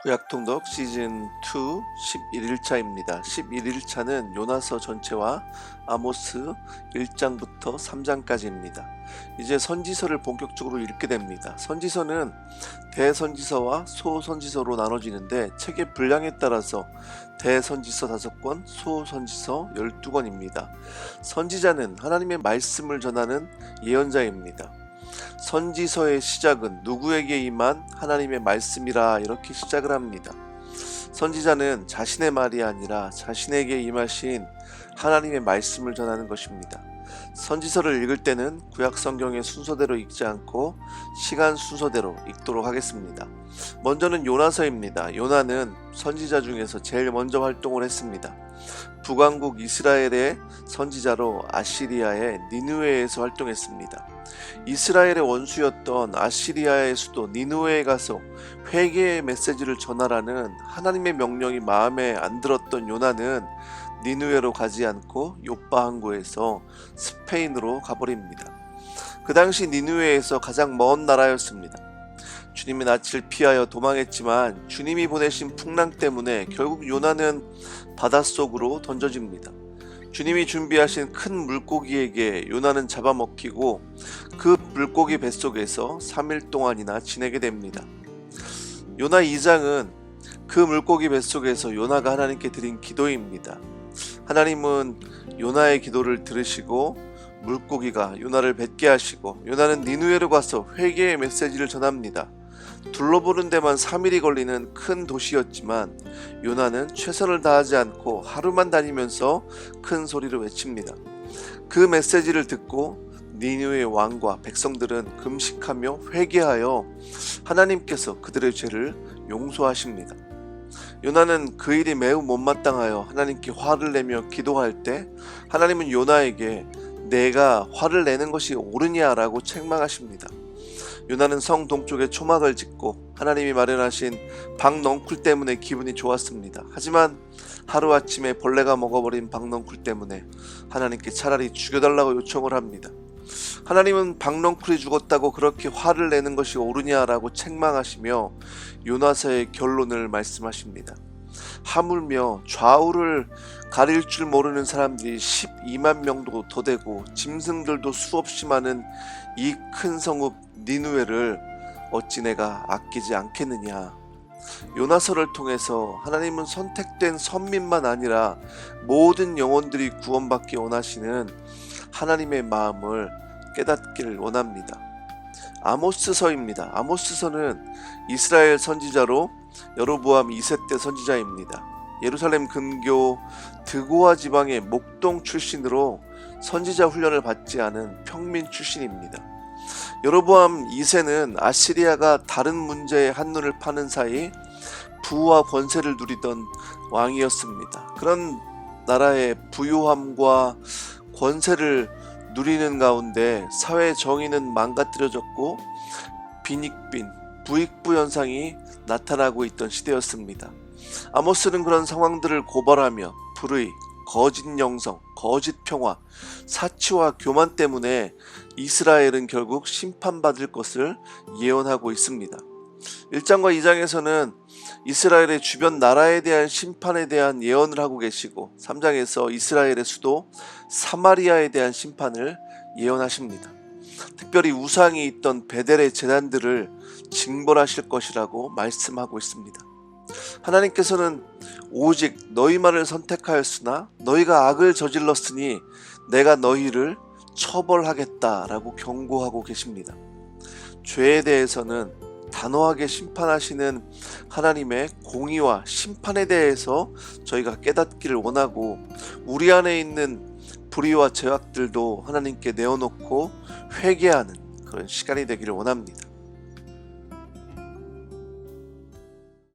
구약통독 시즌2 11일차입니다. 11일차는 요나서 전체와 아모스 1장부터 3장까지입니다. 이제 선지서를 본격적으로 읽게 됩니다. 선지서는 대선지서와 소선지서로 나눠지는데 책의 분량에 따라서 대선지서 5권, 소선지서 12권입니다. 선지자는 하나님의 말씀을 전하는 예언자입니다. 선지서의 시작은 누구에게 임한 하나님의 말씀이라 이렇게 시작을 합니다. 선지자는 자신의 말이 아니라 자신에게 임하신 하나님의 말씀을 전하는 것입니다. 선지서를 읽을 때는 구약 성경의 순서대로 읽지 않고 시간 순서대로 읽도록 하겠습니다. 먼저는 요나서입니다. 요나는 선지자 중에서 제일 먼저 활동을 했습니다. 북왕국 이스라엘의 선지자로 아시리아의 니느웨에서 활동했습니다. 이스라엘의 원수였던 아시리아의 수도 니느웨에 가서 회개의 메시지를 전하라는 하나님의 명령이 마음에 안 들었던 요나는 니느웨로 가지 않고 요빠 항구에서 스페인으로 가버립니다. 그 당시 니느웨에서 가장 먼 나라였습니다. 주님의 낯을 피하여 도망했지만 주님이 보내신 풍랑 때문에 결국 요나는 바닷속으로 던져집니다. 주님이 준비하신 큰 물고기에게 요나는 잡아먹히고 그 물고기 뱃속에서 3일 동안이나 지내게 됩니다. 요나 2장은 그 물고기 뱃속에서 요나가 하나님께 드린 기도입니다. 하나님은 요나의 기도를 들으시고 물고기가 요나를 뱉게 하시고 요나는 니느웨로 가서 회개의 메시지를 전합니다. 둘러보는 데만 3일이 걸리는 큰 도시였지만 요나는 최선을 다하지 않고 하루만 다니면서 큰 소리로 외칩니다. 그 메시지를 듣고 니느웨 왕과 백성들은 금식하며 회개하여 하나님께서 그들의 죄를 용서하십니다. 요나는 그 일이 매우 못마땅하여 하나님께 화를 내며 기도할 때 하나님은 요나에게 내가 화를 내는 것이 옳으냐라고 책망하십니다. 요나는 성 동쪽에 초막을 짓고 하나님이 마련하신 박넝쿨 때문에 기분이 좋았습니다. 하지만 하루아침에 벌레가 먹어버린 박넝쿨 때문에 하나님께 차라리 죽여달라고 요청을 합니다. 하나님은 박넝쿨이 죽었다고 그렇게 화를 내는 것이 옳으냐라고 책망하시며 요나서의 결론을 말씀하십니다. 하물며 좌우를 가릴 줄 모르는 사람들이 12만 명도 더 되고 짐승들도 수없이 많은 이 큰 성읍 니느웨를 어찌 내가 아끼지 않겠느냐. 요나서를 통해서 하나님은 선택된 선민만 아니라 모든 영혼들이 구원받기 원하시는 하나님의 마음을 깨닫기를 원합니다. 아모스서입니다. 아모스서는 이스라엘 선지자로 여로보암 2세 때 선지자입니다. 예루살렘 근교 드고아 지방의 목동 출신으로 선지자 훈련을 받지 않은 평민 출신입니다. 여로보암 2세는 아시리아가 다른 문제에 한눈을 파는 사이 부와 권세를 누리던 왕이었습니다. 그런 나라의 부유함과 권세를 누리는 가운데 사회 정의는 망가뜨려졌고 빈익빈, 부익부 현상이 나타나고 있던 시대였습니다. 아모스는 그런 상황들을 고발하며 불의, 거짓 영성, 거짓 평화, 사치와 교만 때문에 이스라엘은 결국 심판받을 것을 예언하고 있습니다. 1장과 2장에서는 이스라엘의 주변 나라에 대한 심판에 대한 예언을 하고 계시고 3장에서 이스라엘의 수도 사마리아에 대한 심판을 예언하십니다. 특별히 우상이 있던 베델의 제단들을 징벌하실 것이라고 말씀하고 있습니다. 하나님께서는 오직 너희만을 선택하였으나 너희가 악을 저질렀으니 내가 너희를 처벌하겠다라고 경고하고 계십니다. 죄에 대해서는 단호하게 심판하시는 하나님의 공의와 심판에 대해서 저희가 깨닫기를 원하고 우리 안에 있는 불의와 죄악들도 하나님께 내어놓고 회개하는 그런 시간이 되기를 원합니다.